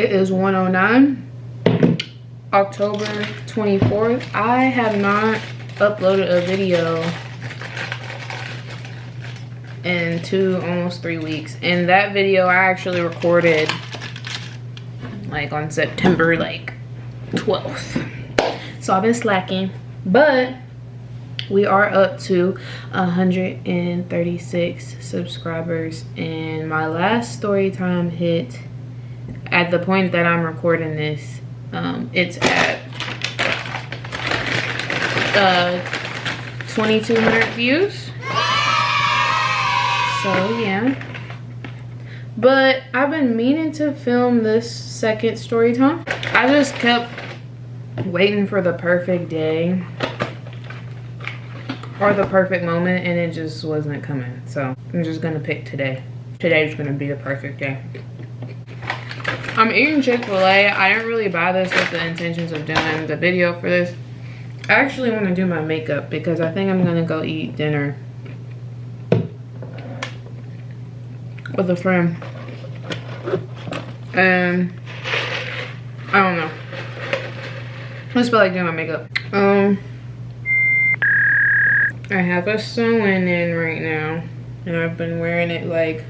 It is 1:09, October 24th. I have not uploaded a video in almost 3 weeks. And that video I actually recorded like on September 12th. So I've been slacking, but we are up to 136 subscribers, and my last story time hit at the point that I'm recording this. It's at 2,200 views. So yeah, but I've been meaning to film this second story time. I just kept waiting for the perfect day or the perfect moment, and it just wasn't coming. So I'm just gonna pick today. Today's gonna be the perfect day. I'm eating Chick-fil-A. I didn't really buy this with the intentions of doing the video for this. I actually want to do my makeup because I think I'm gonna go eat dinner with a friend. And I don't know. I just feel like doing my makeup. I have a sewing in right now, and I've been wearing it like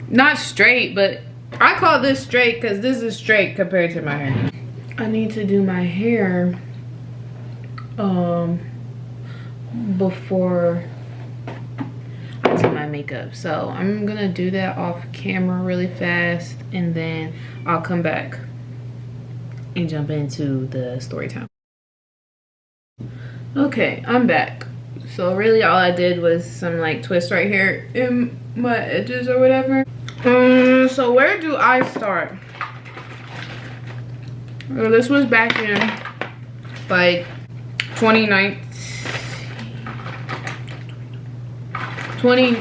not straight, but I call this straight because this is straight compared to my hair. I need to do my hair before I do my makeup, so I'm gonna do that off camera really fast, and then I'll come back and jump into the story time. Okay, I'm back. So really all I did was some like twist right here in my edges or whatever. So where do I start? Well, this was back in like 2019,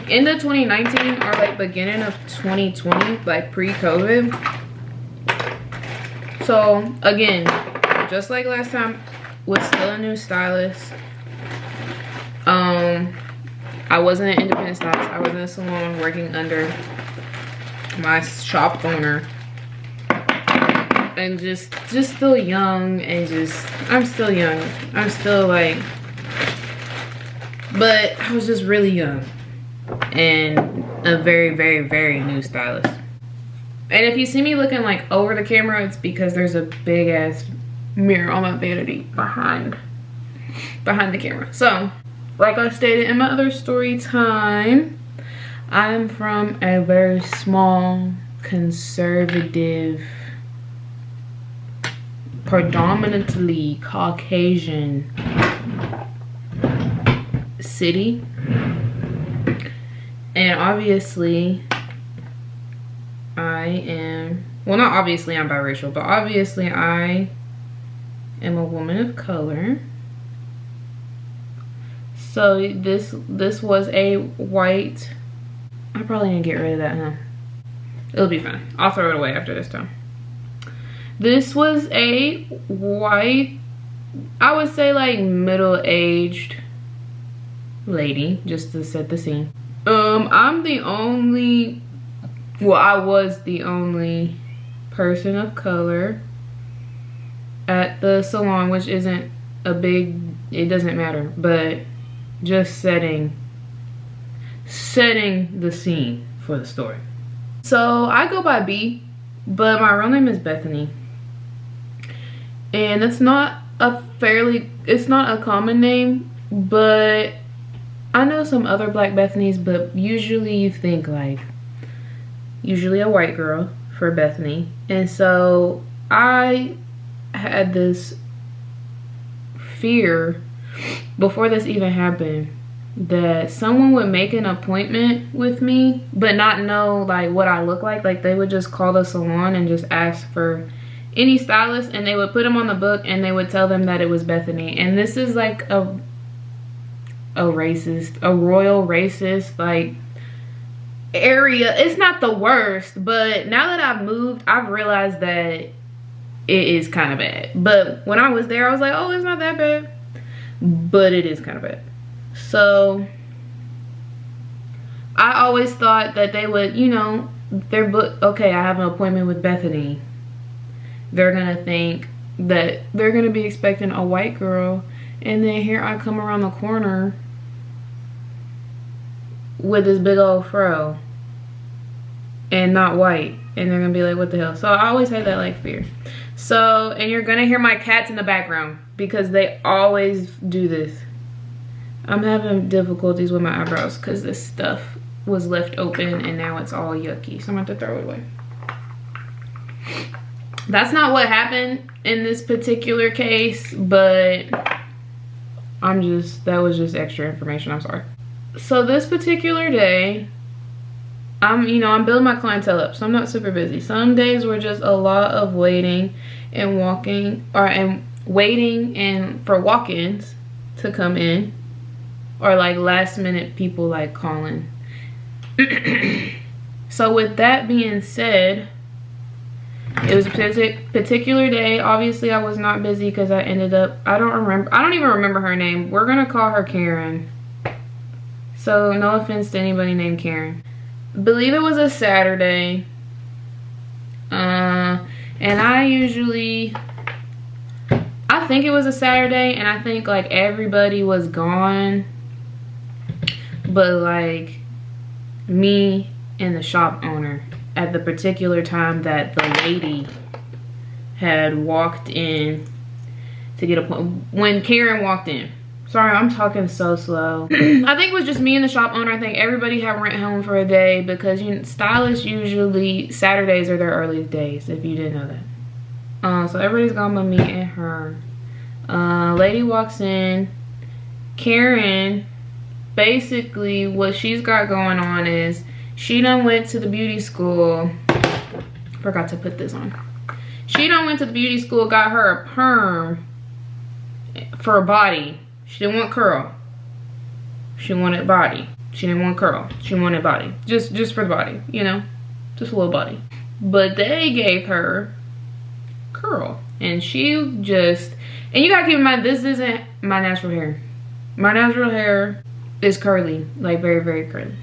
end of 2019 or like beginning of 2020, like pre-COVID. So again, just like last time, was still a new stylist. I wasn't an independent stylist. I was in a salon working under my shop owner, and just still young, and I'm still young. I'm still like, but I was just really young and a very, very, very new stylist. And if you see me looking like over the camera, it's because there's a big ass mirror on my vanity behind the camera. So like I stated in my other story time, I'm from a very small, conservative, predominantly Caucasian city. And obviously I am, well, not obviously I'm biracial, but obviously I am a woman of color. So this was a white, I probably didn't get rid of that, huh? It'll be fine. I'll throw it away after this time. This was a white, I would say like middle-aged lady, just to set the scene. I'm the only, well, I was the only person of color at the salon, which isn't a big, it doesn't matter, but just setting the scene for the story. So I go by B, but my real name is Bethany, and it's not a common name, but I know some other black Bethanies, but usually you think like usually a white girl for Bethany. And so I had this fear before this even happened that someone would make an appointment with me but not know like what I look like. Like they would just call the salon and just ask for any stylist, and they would put them on the book and they would tell them that it was Bethany. And this is like a royal racist like area. It's not the worst, but now that I've moved, I've realized that it is kind of bad. But when I was there, I was like, oh, it's not that bad, but it is kind of bad. So I always thought that they would, you know, okay, I have an appointment with Bethany. They're gonna think that they're gonna be expecting a white girl, and then here I come around the corner with this big old fro and not white, and they're gonna be like, what the hell? So I always had that like fear. So, and you're gonna hear my cats in the background because they always do this. I'm having difficulties with my eyebrows because this stuff was left open and now it's all yucky, so I'm gonna have to throw it away. That's not what happened in this particular case, but that was just extra information, I'm sorry. So this particular day, I'm building my clientele up, so I'm not super busy. Some days were just a lot of waiting and waiting and for walk-ins to come in, or like last minute people like calling. So with that being said, it was a particular day. Obviously I was not busy because I ended up, I don't even remember her name. We're gonna call her Karen. So no offense to anybody named Karen. I believe it was a Saturday. And I think it was a Saturday, and I think like everybody was gone. But like me and the shop owner at the particular time that the lady had walked in to get a point, when Karen walked in. Sorry, I'm talking so slow. I think it was just me and the shop owner. I think everybody had went home for a day because stylists usually, Saturdays are their earliest days, if you didn't know that. So everybody's gone but me and her. Lady walks in. Karen, basically what she's got going on is she done went to the beauty school. Forgot to put this on. She done went to the beauty school, got her a perm for a body. She didn't want curl. She wanted body. She didn't want curl. She wanted body. Just for the body, just a little body. But they gave her curl. And she just, and you gotta keep in mind, this isn't my natural hair. My natural hair is curly, like very, very curly.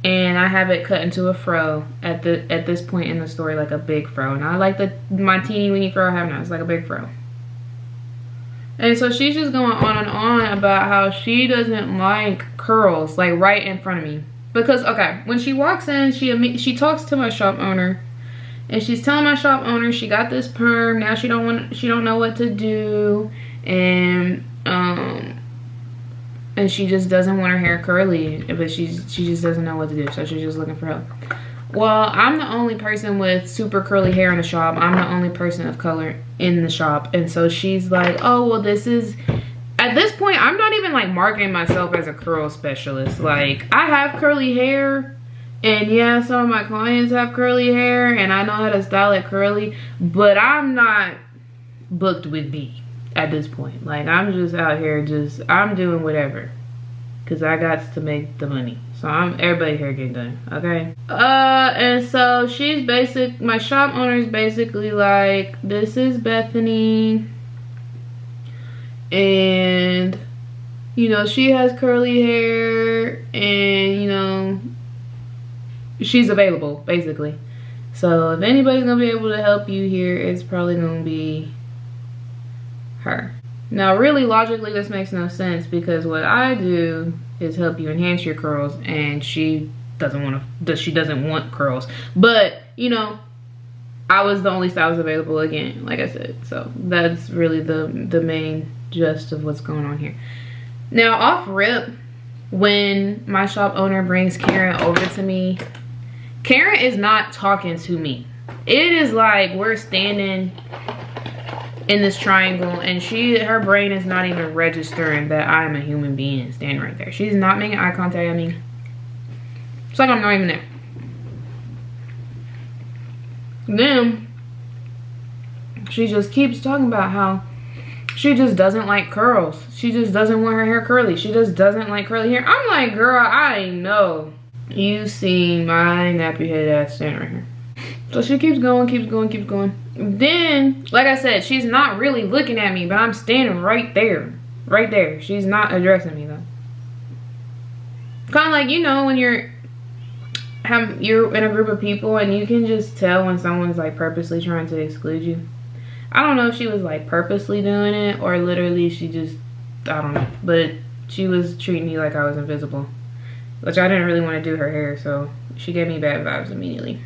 And I have it cut into a fro at this point in the story, like a big fro. And I like my teeny weeny fro I have now. It's like a big fro. And so she's just going on and on about how she doesn't like curls, like right in front of me. Because, okay, when she walks in, she talks to my shop owner. And she's telling my shop owner she got this perm. Now she don't know what to do. And she just doesn't want her hair curly. But she just doesn't know what to do. So she's just looking for help. Well, I'm the only person with super curly hair in the shop. I'm the only person of color in the shop. And so she's like, oh, well, this is... At this point, I'm not even like marketing myself as a curl specialist. Like, I have curly hair. And yeah, some of my clients have curly hair. And I know how to style it curly. But I'm not booked with B at this point. Like, I'm just out here I'm doing whatever. Because I got to make the money. So everybody here getting done, okay? And so my shop owner is basically like, this is Bethany. And, she has curly hair. And, she's available, basically. So if anybody's gonna be able to help you here, it's probably gonna be her. Now, really, logically, this makes no sense because what I do is help you enhance your curls, and she doesn't want curls. But I was the only stylist available again, like I said. So that's really the main gist of what's going on here. Now, off rip, when my shop owner brings Karen over to me, Karen is not talking to me. It is like we're standing in this triangle, and her brain is not even registering that I'm a human being standing right there. She's not making eye contact at me. It's like I'm not even there. Then she just keeps talking about how she just doesn't like curls. She just doesn't want her hair curly. She just doesn't like curly hair. I'm like, girl, I know you see my nappy headed ass standing right here. So she keeps going. Then, like I said, she's not really looking at me, but I'm standing right there. She's not addressing me though. Kind of like, when you're you're in a group of people and you can just tell when someone's like purposely trying to exclude you. I don't know if she was like purposely doing it or literally she just, I don't know, but she was treating me like I was invisible, which I didn't really want to do her hair, so she gave me bad vibes immediately.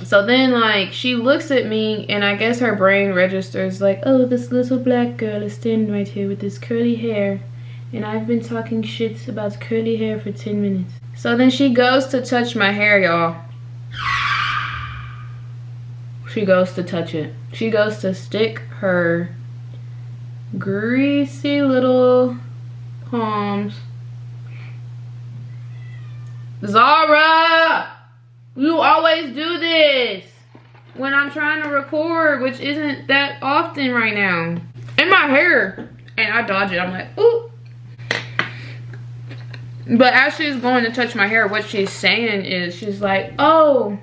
So then like she looks at me and I guess her brain registers like, oh, this little black girl is standing right here with this curly hair and I've been talking shit about curly hair for 10 minutes. So then she goes to touch my hair, y'all. She goes to touch it. She goes to stick her greasy little palms. Zara! You always do this when I'm trying to record, which isn't that often right now. In my hair. And I dodge it. I'm like, ooh. But as she's going to touch my hair, what she's saying is, she's like, oh,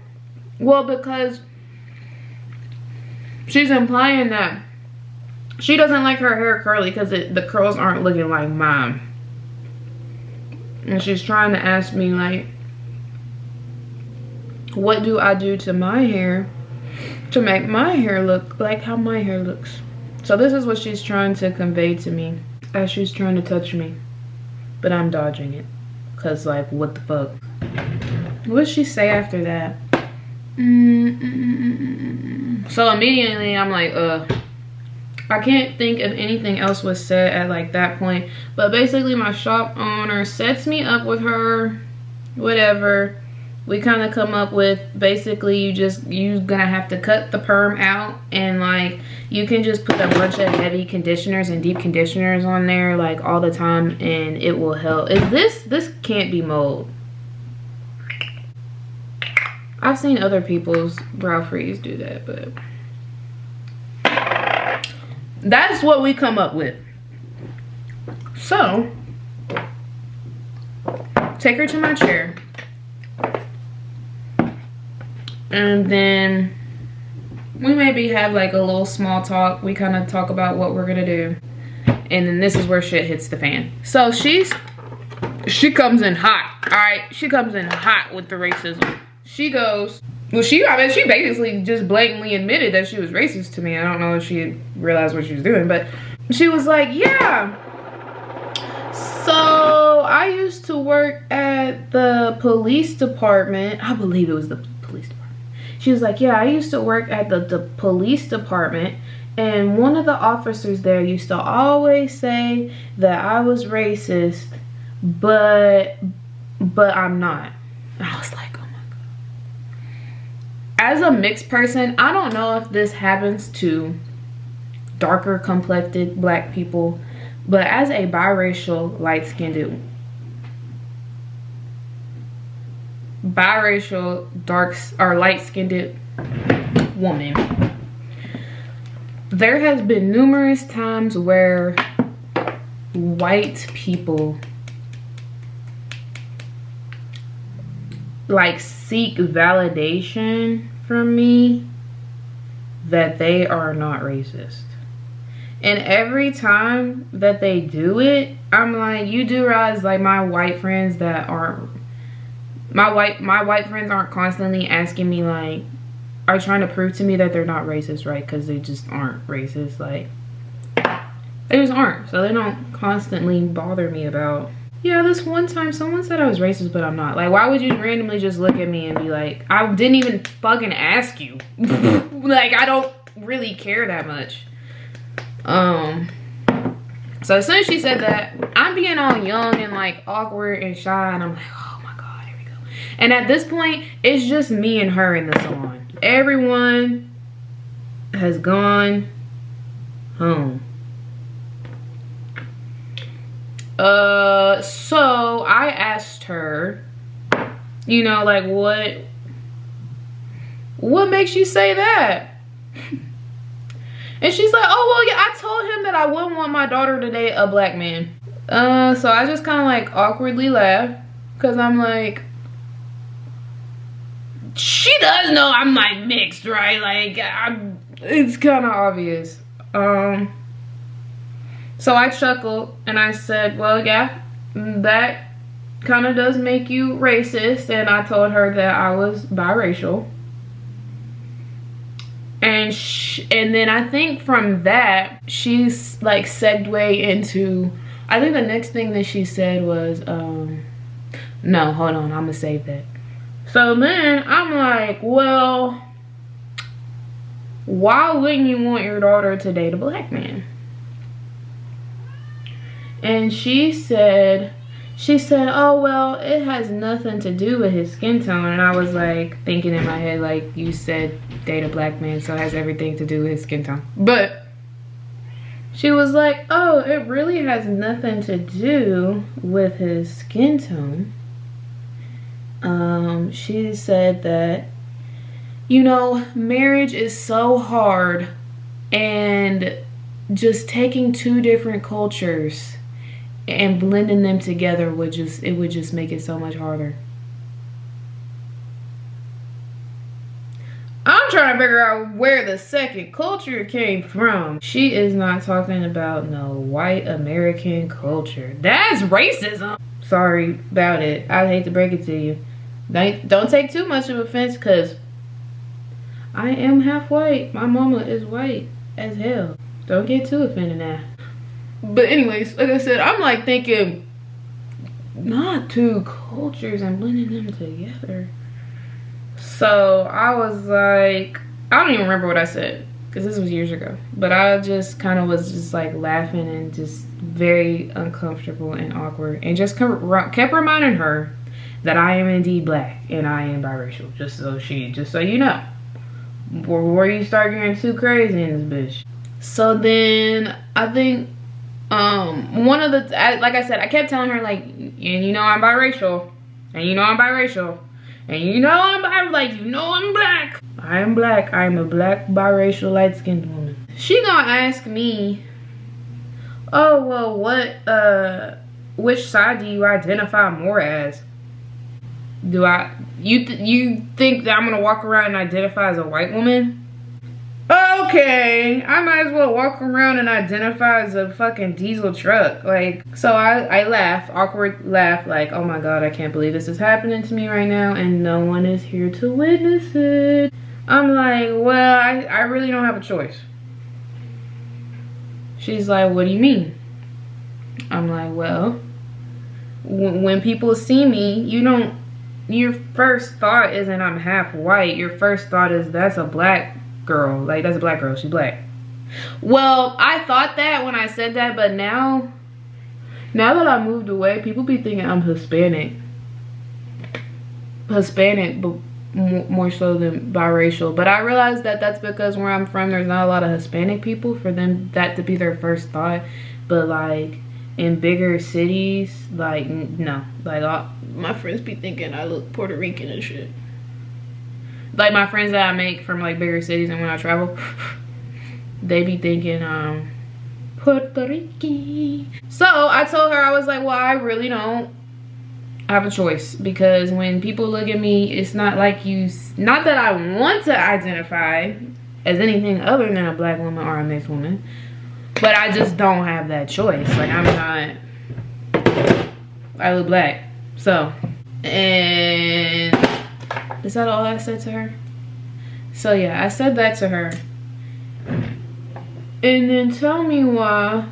well, because she's implying that she doesn't like her hair curly because the curls aren't looking like mine. And she's trying to ask me, like, what do I do to my hair to make my hair look like how my hair looks? So this is what she's trying to convey to me as she's trying to touch me. But I'm dodging it. Because, like, what the fuck? What did she say after that? So immediately I'm like, I can't think of anything else was said at like that point. But basically my shop owner sets me up with her, whatever. We kind of come up with basically you're gonna have to cut the perm out and like you can just put a bunch of heavy conditioners and deep conditioners on there like all the time and it will help. This can't be mold. I've seen other people's brow freeze do that, but that's what we come up with. So take her to my chair. And then we maybe have like a little small talk. We kind of talk about what we're gonna do. And then this is where shit hits the fan. So she comes in hot, all right? She comes in hot with the racism. She goes, well, she basically just blatantly admitted that she was racist to me. I don't know if she realized what she was doing, but she was like, yeah. So I used to work at the police department. I believe it was the police department. She was like, yeah, I used to work at the police department and one of the officers there used to always say that I was racist, but I'm not. And I was like, oh my God. As a mixed person, I don't know if this happens to darker complected black people, but as a biracial, light-skinned dark or light-skinned woman, there has been numerous times where white people like seek validation from me that they are not racist. And every time that they do it, I'm like, you do realize like my white friends aren't constantly asking me like, are trying to prove to me that they're not racist, right? Because they just aren't racist. Like, they just aren't. So they don't constantly bother me about, yeah, this one time someone said I was racist, but I'm not. Like, why would you randomly just look at me and be like, I didn't even fucking ask you. Like, I don't really care that much. So as soon as she said that, I'm being all young and like awkward and shy, and I'm like, oh my God, here we go. And at this point, it's just me and her in the salon. Everyone has gone home. So I asked her, you know, like, what makes you say that? And she's like, oh, well, yeah, I told him that I wouldn't want my daughter to date a black man. So I just kind of like awkwardly laughed, because I'm like, she does know I'm like mixed, right? Like, it's kind of obvious. So I chuckled and I said, well, yeah, that kind of does make you racist, and I told her that I was biracial. And then I think from that, she's like segued into, I think the next thing that she said was, no, hold on, I'm gonna save that. So then I'm like, well, why wouldn't you want your daughter to date a black man? And she said, oh, well, it has nothing to do with his skin tone. And I was like thinking in my head, like, you said date a black man, so it has everything to do with his skin tone. But she was like, oh, it really has nothing to do with his skin tone. She said that, you know, marriage is so hard, and just taking two different cultures and blending them together would just make it so much harder. I'm trying to figure out where the second culture came from. She is not talking about no white American culture. That's racism. Sorry about it. I hate to break it to you. Don't take too much of offense, because I am half white. My mama is white as hell. Don't get too offended now. But anyways, like I said, I'm like thinking, not two cultures and blending them together. So I was like, I don't even remember what I said, because this was years ago. But I just kind of was just like laughing and just very uncomfortable and awkward. And just kept reminding her that I am indeed black and I am biracial. Just so you know. Before you start getting too crazy in this bitch. So then I think one of the, like I said, I kept telling her, like, and you know I'm biracial, and you know I'm biracial, and you know I'm like, you know I'm black. I am black. I am a black biracial light-skinned woman. She gonna ask me, oh, well, which side do you identify more as? You think that I'm gonna walk around and identify as a white woman? Okay, I might as well walk around and identify as a fucking diesel truck. Like, so I laugh, awkward laugh, like, oh my god, I can't believe this is happening to me right now and no one is here to witness it. I'm like, well, I really don't have a choice. She's like, what do you mean? I'm like, well, when people see me, your first thought isn't I'm half white. Your first thought is that's a black girl. Like, that's a black girl. She's black. Well, I thought that when I said that, but now that I moved away, people be thinking I'm Hispanic. But more so than biracial. But I realized that that's because where I'm from, there's not a lot of Hispanic people for them that to be their first thought. But like in bigger cities, like, no, like my friends be thinking I look Puerto Rican and shit. Like my friends that I make from like bigger cities, and when I travel, they be thinking Puerto Rican. So I told her, I was like, well, I really don't have a choice, because when people look at me, it's not like not that I want to identify as anything other than a black woman or a mixed woman, but I just don't have that choice. Like, I look black. So, and is that all I said to her? So yeah, I said that to her. And then tell me why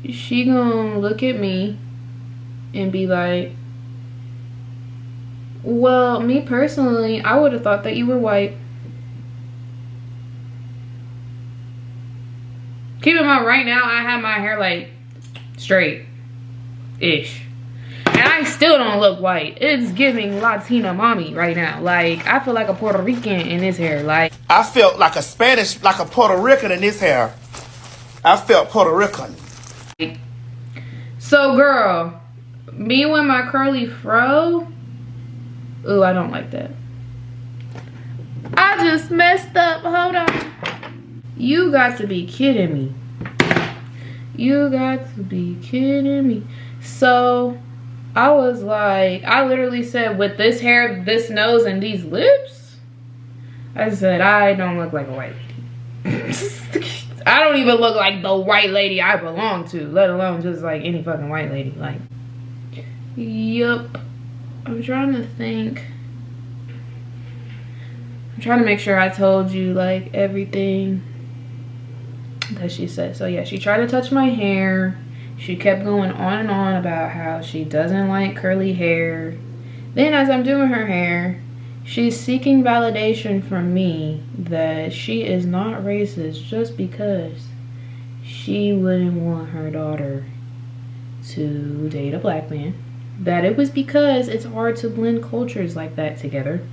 she gonna look at me and be like, well, me personally, I would have thought that you were white. Keep in mind, right now, I have my hair like straight-ish. And I still don't look white. It's giving Latina mommy right now. Like, I feel like a Puerto Rican in this hair. Like, I felt like a Spanish, like a Puerto Rican in this hair. I felt Puerto Rican. So, girl, me with my curly fro, ooh, I don't like that. I just messed up. Hold on. You got to be kidding me. You got to be kidding me. So I was like, I literally said, with this hair, this nose, and these lips, I said, I don't look like a white lady. I don't even look like the white lady I belong to, let alone just like any fucking white lady. Like, Yup. I'm trying to think. I'm trying to make sure I told you like everything that she said. So yeah, she tried to touch my hair. She kept going on and on about how she doesn't like curly hair. Then as I'm doing her hair, she's seeking validation from me that she is not racist just because she wouldn't want her daughter to date a black man. That it was because it's hard to blend cultures like that together.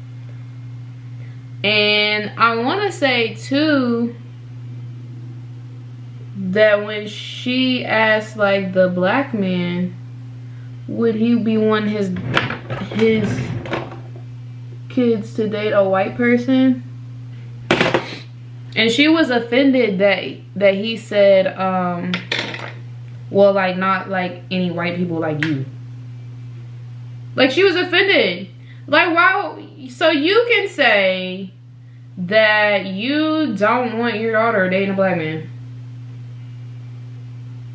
And I want to say too that when she asked like the black man, would he be wanting his kids to date a white person, and she was offended that he said well, like not like any white people like you. Like she was offended. Like, wow. So you can say that you don't want your daughter dating a black man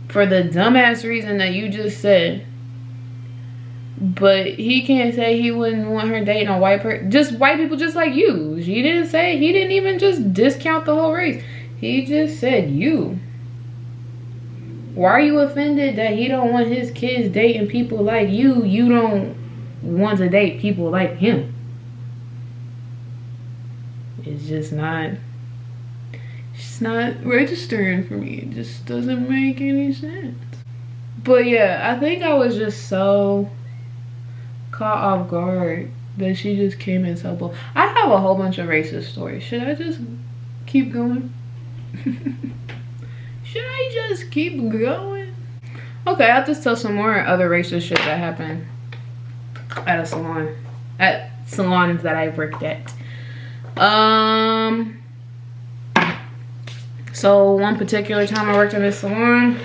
for the dumbass reason that you just said, but he can't say he wouldn't want her dating a white person, just white people just like you. He didn't even just discount the whole race. He just said you. Why are you offended that he don't want his kids dating people like you? You don't want to date people like him. It's just not registering for me. It just doesn't make any sense. But yeah, I think I was just so caught off guard that she just came in so bold. I have a whole bunch of racist stories. Should I just keep going? Should I just keep going? Okay, I'll just tell some more other racist shit that happened at a salon. At salons that I worked at. So one particular time I worked in this salon,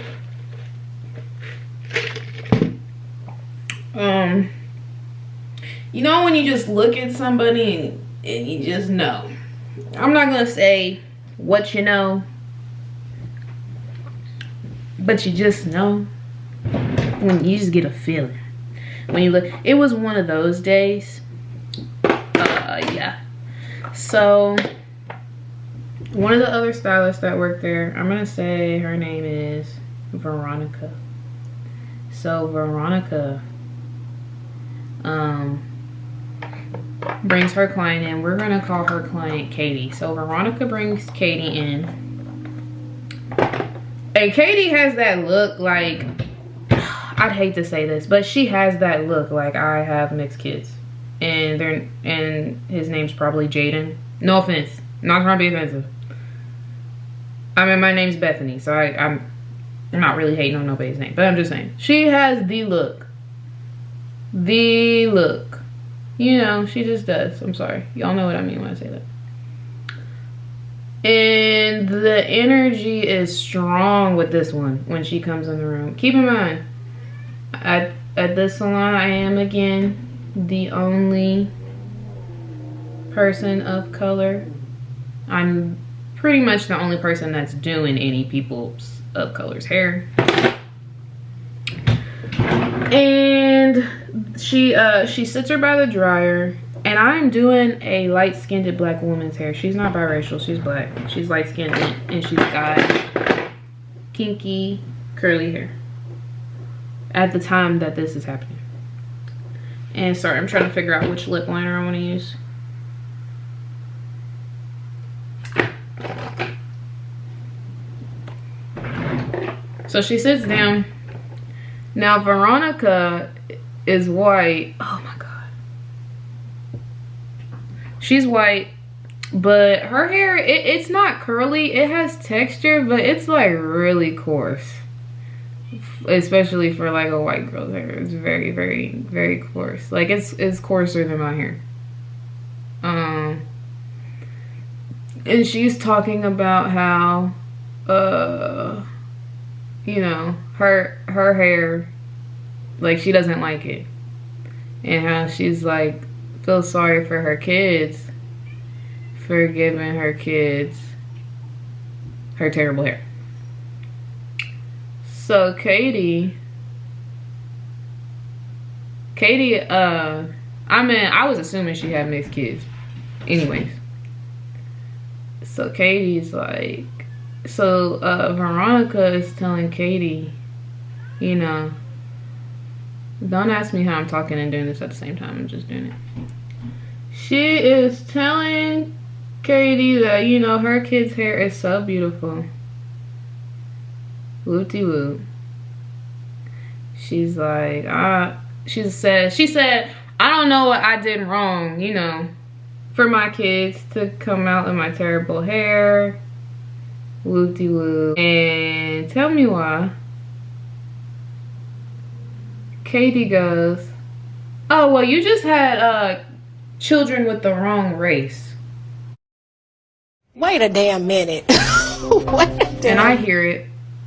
you know when you just look at somebody and you just know. I'm not gonna say what you know, but you just know. When you just get a feeling when you look. It was one of those days. Yeah. So one of the other stylists that worked there, I'm gonna say her name is Veronica. So Veronica brings her client in. We're gonna call her client Katie. So Veronica brings Katie in, and Katie has that look like, I'd hate to say this, but she has that look like I have mixed kids, and his name's probably Jaden. No offense, I'm not trying to be offensive. I mean, my name's Bethany, so I'm not really hating on nobody's name, but I'm just saying she has the look. The look, you know, she just does. I'm sorry, y'all know what I mean when I say that. And the energy is strong with this one when she comes in the room. Keep in mind, at this salon, I am again the only person of color. I'm pretty much the only person that's doing any people's of color's hair. And she sits her by the dryer, and I'm doing a light-skinned black woman's hair. She's not biracial, she's black. She's light-skinned, and she's got kinky curly hair at the time that this is happening. And sorry, I'm trying to figure out which lip liner I want to use. So she sits down. Now Veronica is white. Oh my god. She's white, but her hair, it's not curly. It has texture, but it's like really coarse. Especially for like a white girl's hair. It's very, very, very coarse. Like it's coarser than my hair. And she's talking about how you know, her hair, like she doesn't like it, and how she's like feels sorry for her kids for giving her kids her terrible hair. So Katie Katie, I mean, I was assuming she had mixed kids. Anyways. So Katie's like, so Veronica is telling Katie, you know, don't ask me how I'm talking and doing this at the same time. I'm just doing it. She is telling Katie that, you know, her kid's hair is so beautiful. Whoop-de-whoop. She's like, she said, I don't know what I did wrong, you know, for my kids to come out in my terrible hair. Whoop-de-whoop. And tell me why. Katie goes, oh, well, you just had children with the wrong race. Wait a damn minute. Wait a damn. And I hear it,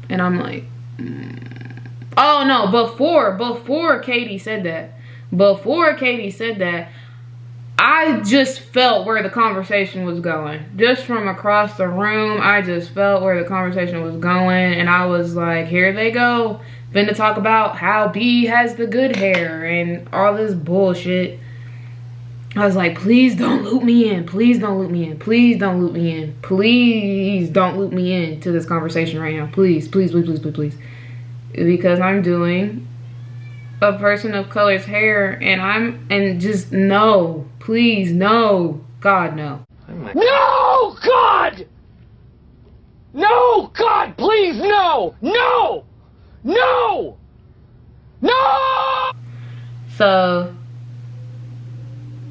and I'm like, oh no, before Katie said that, I just felt where the conversation was going. Just from across the room, I just felt where the conversation was going, and I was like, here they go. Finna talk about how B has the good hair and all this bullshit. I was like, please don't loop me in. Please don't loop me in. Please don't loop me in. Please don't loop me in to this conversation right now. Please, please, please, please, please, please. Because I'm doing a person of color's hair, and just no. Please, no. God, no. No, God! No, God, please, no! No! No! No! So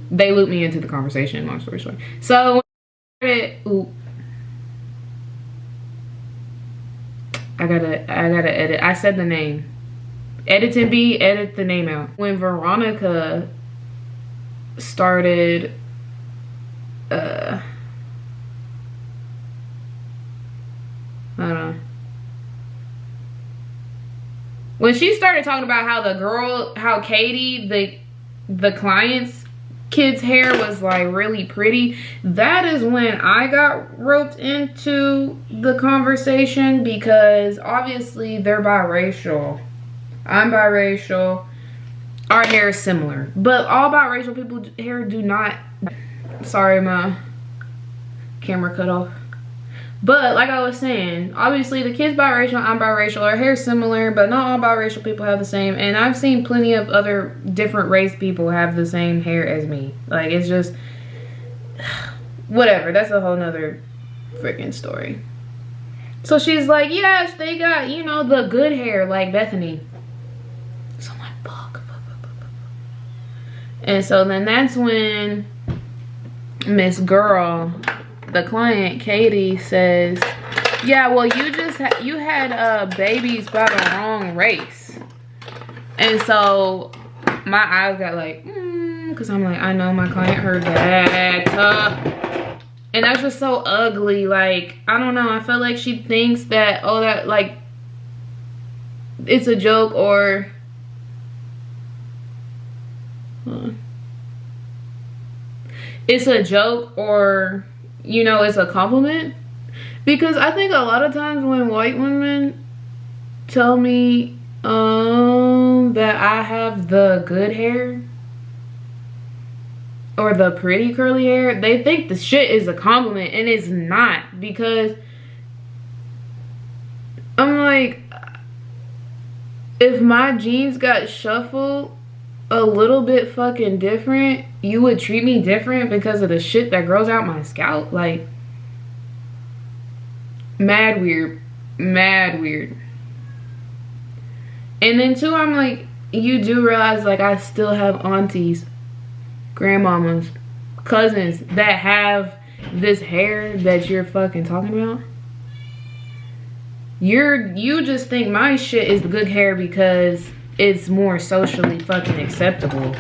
they looped me into the conversation, long story short. So ooh, I gotta edit. I said the name. Editing B, edit the name out. When Veronica started I don't know. When she started talking about how Katie, the client's kid's hair was like really pretty, that is when I got roped into the conversation, because obviously they're biracial. I'm biracial. Our hair is similar, but all biracial people's hair do not. Sorry, my camera cut off. But like I was saying, obviously the kid's biracial, I'm biracial, our hair's similar, but not all biracial people have the same. And I've seen plenty of other different race people have the same hair as me. Like, it's just, whatever, that's a whole nother freaking story. So she's like, yes, they got, you know, the good hair, like Bethany. So I'm like, fuck. And so then that's when Miss Girl, the client, Katie, says, yeah, well, you had babies by the wrong race. And so my eyes got like, because I'm like, I know my client heard that. And that's just so ugly. Like, I don't know, I feel like she thinks that, oh, that, like, it's a joke, or it's a joke, or, you know, it's a compliment. Because I think a lot of times when white women tell me that I have the good hair or the pretty curly hair, they think the shit is a compliment, and it's not. Because I'm like, if my jeans got shuffled a little bit fucking different, you would treat me different because of the shit that grows out my scalp? Like, mad weird. Mad weird. And then too, I'm like, you do realize, like, I still have aunties, grandmamas, cousins that have this hair that you're fucking talking about. You just think my shit is the good hair because it's more socially fucking acceptable.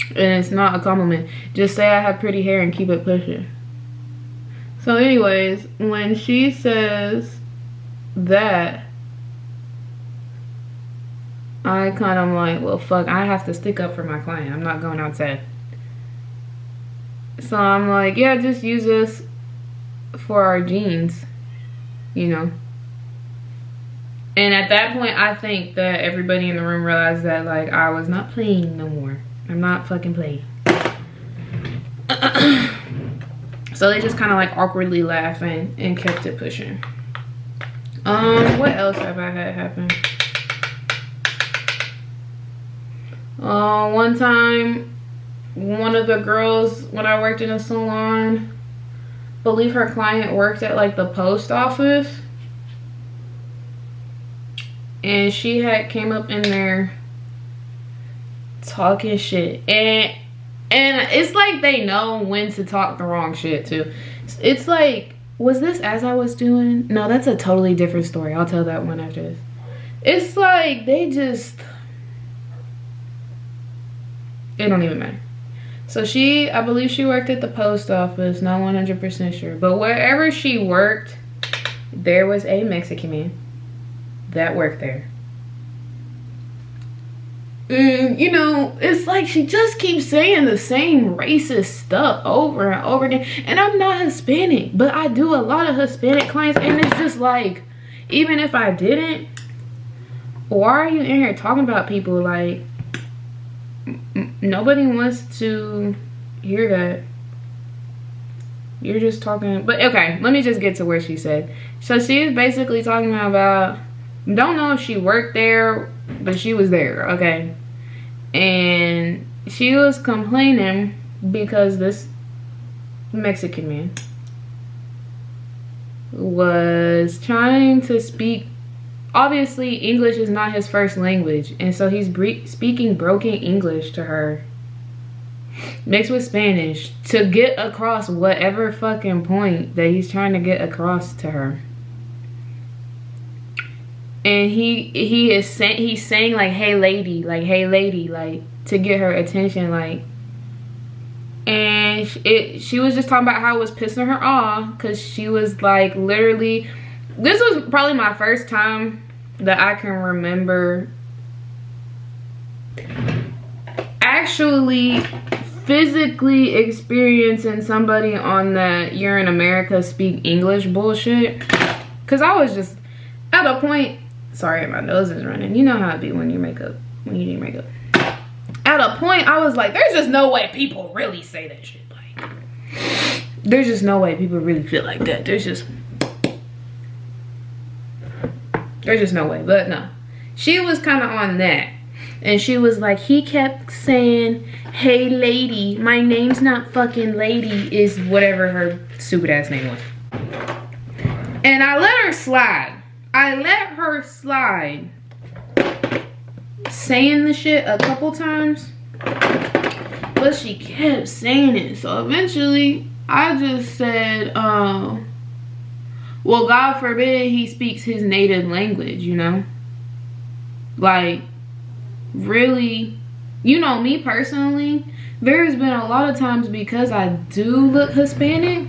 And it's not a compliment. Just say I have pretty hair and keep it pushing. So anyways, when she says that, I kind of like, well, fuck, I have to stick up for my client. I'm not going outside. So I'm like, yeah, just use this for our jeans, you know. And at that point, I think that everybody in the room realized that, like, I was not playing no more. I'm not fucking playing. So they just kind of like awkwardly laughing and kept it pushing. What else have I had happen? One time, one of the girls, when I worked in a salon, believe her client worked at like the post office. And she had came up in there talking shit. And it's like they know when to talk the wrong shit too. It's like, was this as I was doing? No, that's a totally different story. I'll tell that one after this. It's like they just, it don't even matter. So I believe she worked at the post office, not 100% sure. But wherever she worked, there was a Mexican man that worked there. You know, it's like she just keeps saying the same racist stuff over and over again. And I'm not Hispanic, but I do a lot of Hispanic clients, and it's just like, even if I didn't, why are you in here talking about people? Like, nobody wants to hear that. You're just talking. But okay, let me just get to where she said. So she is basically talking about, don't know if she worked there, but she was there, okay? And she was complaining because this Mexican man was trying to speak, obviously English is not his first language, and so he's speaking broken English to her mixed with Spanish to get across whatever fucking point that he's trying to get across to her. And he's saying like, hey lady, like to get her attention, like. And she was just talking about how it was pissing her off because she was like, literally, this was probably my first time that I can remember actually physically experiencing somebody on that "you're in America, speak English" bullshit. Because I was just at a point, sorry, my nose is running. You know how it be when you do makeup. At a point, I was like, there's just no way people really say that shit. Like, there's just no way people really feel like that. There's just no way. But no, she was kind of on that. And she was like, he kept saying, hey lady, my name's not fucking lady, is whatever her stupid ass name was. And I let her slide. Saying the shit a couple times, but she kept saying it. So eventually I just said, well, God forbid he speaks his native language, you know? Like, really, you know, me personally, there's been a lot of times, because I do look Hispanic,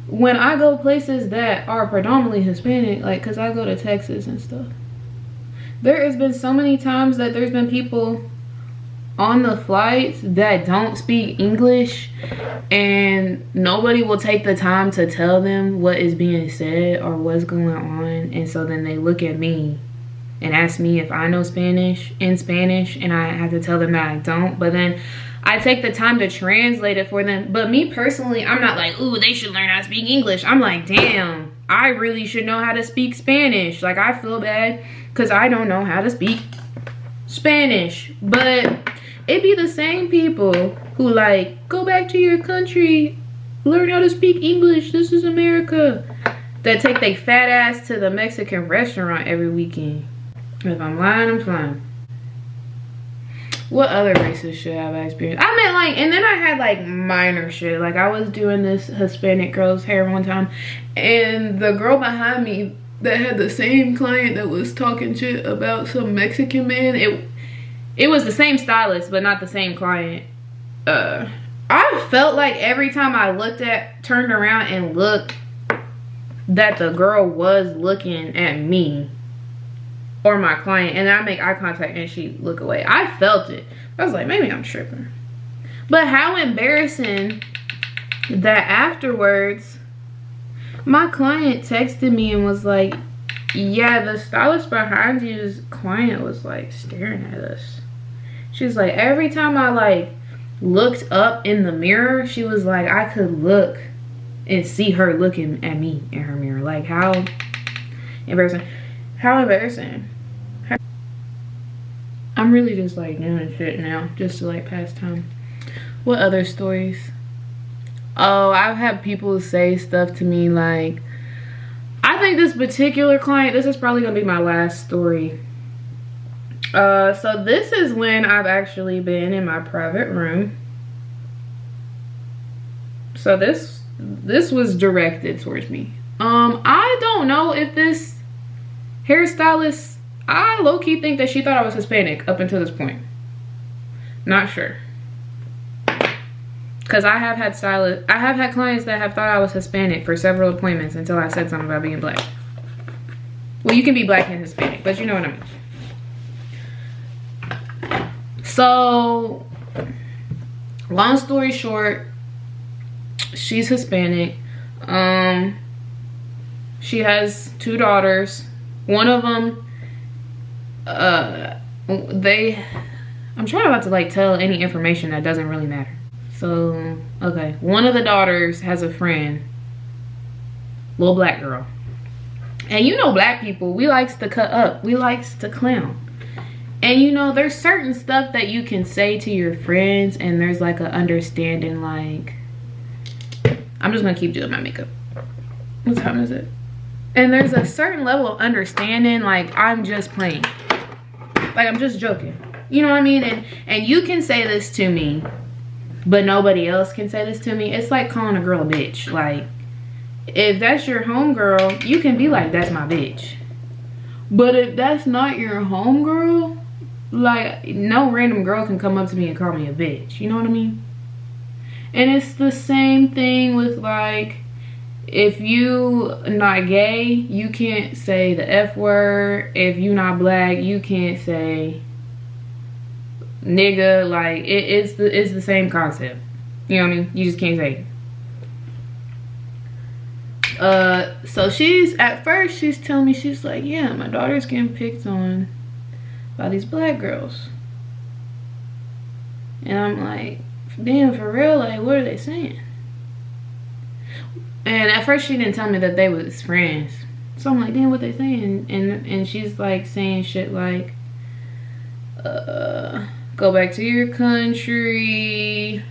when I go places that are predominantly Hispanic, like, because I go to Texas and stuff, there has been so many times that there's been people on the flights that don't speak English, and nobody will take the time to tell them what is being said or what's going on. And so then they look at me and ask me if I know Spanish, and I have to tell them that I don't. But then I take the time to translate it for them. But me personally, I'm not like, ooh, they should learn how to speak English. I'm like, damn, I really should know how to speak Spanish. Like, I feel bad because I don't know how to speak Spanish. But it be the same people who like, go back to your country, learn how to speak English, this is America, that take their fat ass to the Mexican restaurant every weekend. If I'm lying, I'm flying. What other racist shit have I experienced? I mean, like, and then I had like minor shit. Like, I was doing this Hispanic girl's hair one time, and the girl behind me that had the same client that was talking shit about some Mexican man, it was the same stylist but not the same client. I felt like every time I turned around and looked, that the girl was looking at me or my client, and I make eye contact and she look away. I felt it. I was like, maybe I'm tripping. But how embarrassing that afterwards my client texted me and was like, yeah, the stylist behind you's client was like staring at us. She's like, every time I like looked up in the mirror, she was like, I could look and see her looking at me in her mirror. Like, how embarrassing. How embarrassing. I'm really just like doing shit now just to like pass time. What other stories? Oh, I've had people say stuff to me like, I think this particular client, this is probably gonna be my last story. So this is when I've actually been in my private room. So this was directed towards me. I don't know if this hairstylist, I low-key think that she thought I was Hispanic up until this point. Not sure. Because I have had clients that have thought I was Hispanic for several appointments until I said something about being black. Well, you can be black and Hispanic, but you know what I mean. So, long story short, she's Hispanic. She has 2 daughters. One of them, I'm trying not to like tell any information that doesn't really matter. So, okay. One of the daughters has a friend, little black girl. And you know black people, we likes to cut up. We likes to clown. And you know, there's certain stuff that you can say to your friends and there's like an understanding, like, I'm just gonna keep doing my makeup. What time is it? And there's a certain level of understanding, like, I'm just playing. Like, I'm just joking. You know what I mean? And you can say this to me, but nobody else can say this to me. It's like calling a girl a bitch. Like, if that's your homegirl, you can be like, that's my bitch. But if that's not your homegirl, like, no random girl can come up to me and call me a bitch. You know what I mean? And it's the same thing with, like, if you not gay, you can't say the F word. If you not black, you can't say nigga. Like, it's the same concept. You know what I mean? You just can't say it. So at first she's telling me, she's like, yeah, my daughter's getting picked on by these black girls. And I'm like, damn, for real? Like, what are they saying? And at first she didn't tell me that they was friends. So I'm like, damn, what they saying? And she's like saying shit like, go back to your country.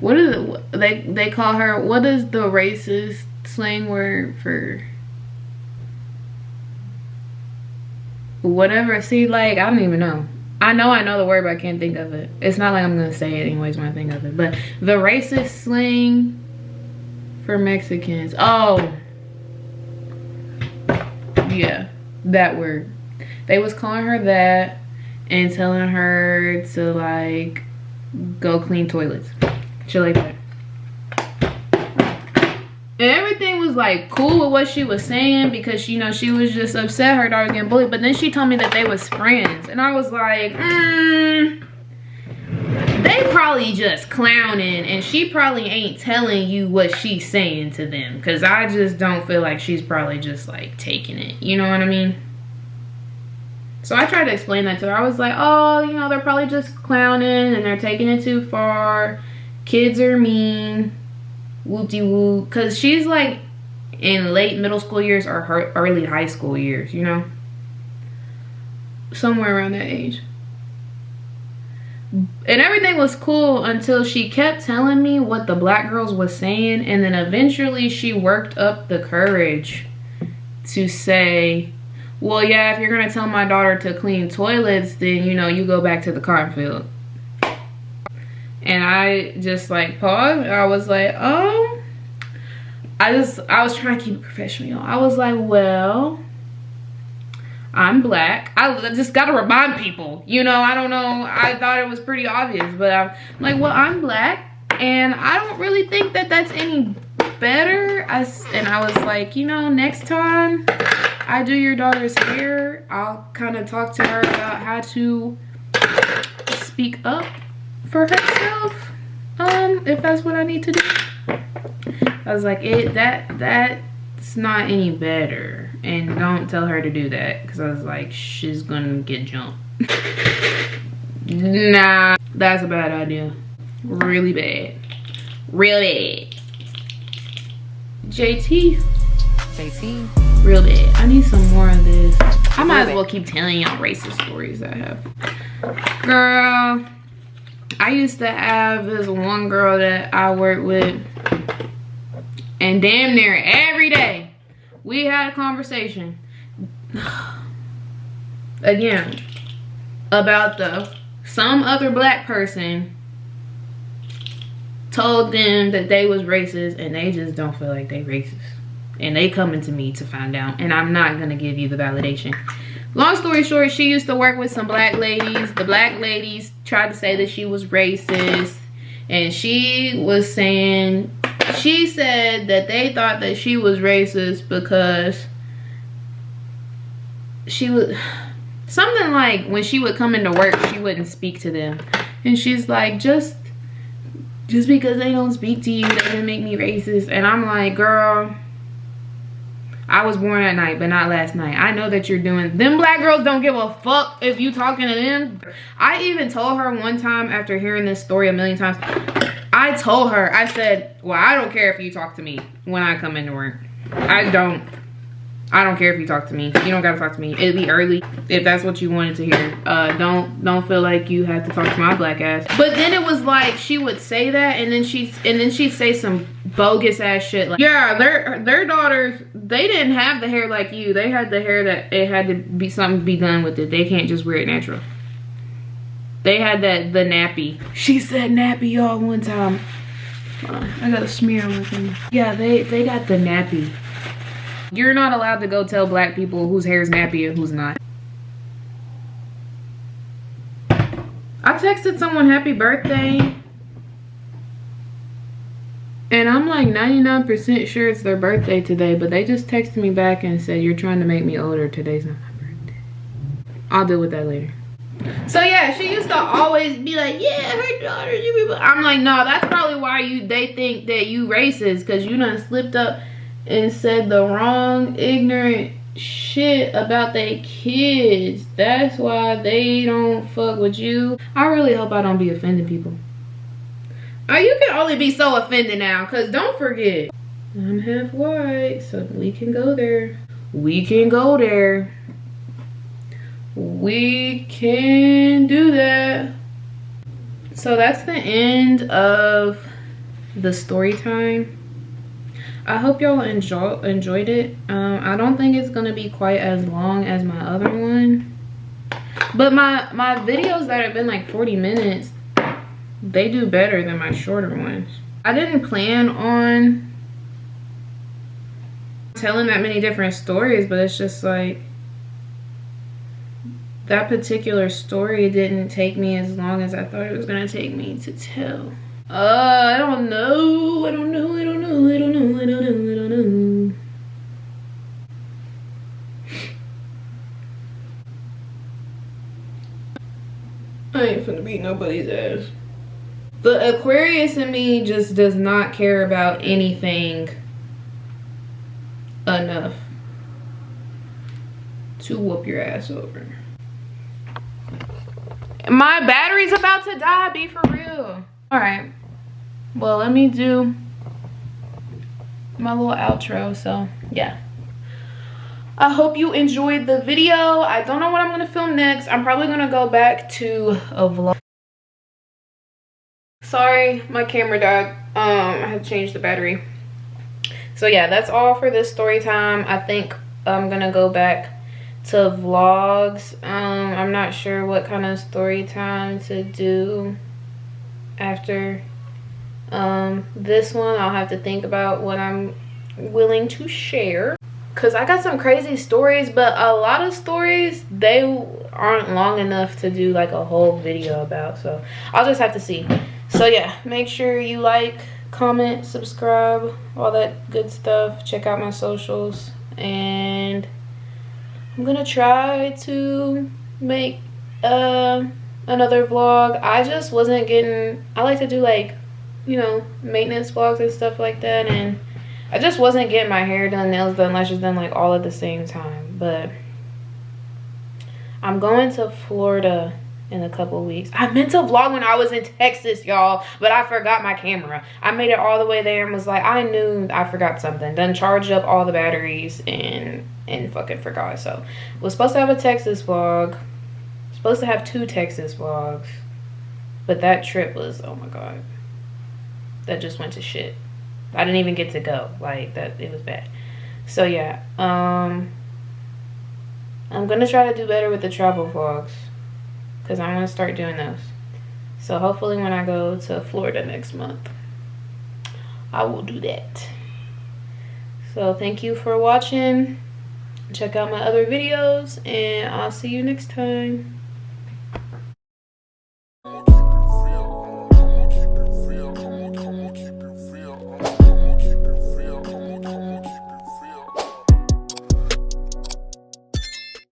What is it? They call her, what is the racist slang word for whatever? See, like, I don't even know. I know the word, but I can't think of it. It's not like I'm gonna say it anyways when I think of it. But the racist slang for Mexicans. Oh, yeah, that word. They was calling her that and telling her to like go clean toilets. Shit like that. And everything was like cool with what she was saying because, you know, she was just upset her daughter getting bullied. But then she told me that they was friends. And I was like, they probably just clowning. And she probably ain't telling you what she's saying to them. Because I just don't feel like she's probably just like taking it. You know what I mean? So I tried to explain that to her. I was like, oh, you know, they're probably just clowning and they're taking it too far. Kids are mean. Whoop-de-whoop. Because she's like in late middle school years or her early high school years, you know? Somewhere around that age. And everything was cool until she kept telling me what the black girls was saying. And then eventually she worked up the courage to say, well, yeah, if you're going to tell my daughter to clean toilets, then, you know, you go back to the cotton field. And I just like paused. I was like, I was trying to keep it professional, y'all. I was like, well, I'm black. I just got to remind people, you know, I don't know. I thought it was pretty obvious, but I'm like, well, I'm black and I don't really think that that's any better. And I was like, you know, next time I do your daughter's hair, I'll kind of talk to her about how to speak up for herself, if that's what I need to do. I was like, that's not any better. And don't tell her to do that, because I was like, she's gonna get jumped. Nah, that's a bad idea. Really bad. Really bad. JT. Real bad. I need some more of this. I might as well keep telling y'all racist stories I have. Girl, I used to have this one girl that I worked with, and damn near every day we had a conversation again about some other black person told them that they was racist, and they just don't feel like they racist, and they coming to me to find out, and I'm not gonna give you the validation. Long story short, she used to work with some black ladies. The black ladies tried to say that she was racist, and she was saying, she said that they thought that she was racist because she was something like, when she would come into work, she wouldn't speak to them, and she's like, just because they don't speak to you doesn't make me racist. And I'm like, girl, I was born at night, but not last night. I know that you're doing, them black girls don't give a fuck if you talking to them. I even told her one time, after hearing this story a million times, I told her, I said, well, I don't care if you talk to me when I come into work. I don't care if you talk to me. You don't gotta talk to me. It'll be early if that's what you wanted to hear. Don't feel like you have to talk to my black ass. But then it was like, she would say that, and then she'd say some bogus ass shit like, yeah, their daughters, they didn't have the hair like you. They had the hair that it had to be something to be done with it. They can't just wear it natural. They had the nappy. She said nappy, y'all, one time. I got a smear on my thing. Yeah, they got the nappy. You're not allowed to go tell black people whose hair is nappy and who's not. I texted someone happy birthday, and I'm like 99% sure it's their birthday today, but they just texted me back and said, you're trying to make me older. Today's not my birthday. I'll deal with that later. So yeah, she used to always be like, yeah, her daughter's. I'm like, no, that's probably why they think that you racist, because you done slipped up and said the wrong ignorant shit about their kids. That's why they don't fuck with you. I really hope I don't be offending people. Oh, you can only be so offended now, because don't forget, I'm half white, so we can go there. We can go there. We can do that. So that's the end of the story time. I hope y'all enjoyed it. I don't think it's gonna be quite as long as my other one, but my videos that have been like 40 minutes, they do better than my shorter ones. I didn't plan on telling that many different stories, but it's just like, that particular story didn't take me as long as I thought it was gonna take me to tell. I don't know. I ain't finna beat nobody's ass. The Aquarius in me just does not care about anything enough to whoop your ass over. My battery's about to die, be for real. All right, well, let me do my little outro. So yeah, I hope you enjoyed the video. I don't know what I'm gonna film next. I'm probably gonna go back to a vlog. Sorry, my camera died. I had to change the battery. So yeah, that's all for this story time. I think I'm gonna go back to vlogs. I'm not sure what kind of story time to do after this one. I'll have to think about what I'm willing to share, because I got some crazy stories, but a lot of stories, they aren't long enough to do like a whole video about, so I'll just have to see. So yeah, make sure you like, comment, subscribe, all that good stuff. Check out my socials, and I'm gonna try to make another vlog. I just wasn't getting, I like to do like, you know, maintenance vlogs and stuff like that, and I just wasn't getting my hair done, nails done, lashes done, like all at the same time. But I'm going to Florida in a couple weeks. I meant to vlog when I was in Texas, y'all, but I forgot my camera. I made it all the way there and was like, I knew I forgot something. Done charged up all the batteries and fucking forgot. So was supposed to have a Texas vlog. Supposed to have 2 Texas vlogs. But that trip was, oh my god. That just went to shit. I didn't even get to go. Like, that, it was bad. So yeah, I'm gonna try to do better with the travel vlogs, because I'm gonna start doing those. So hopefully when I go to Florida next month, I will do that. So thank you for watching. Check out my other videos, and I'll see you next time.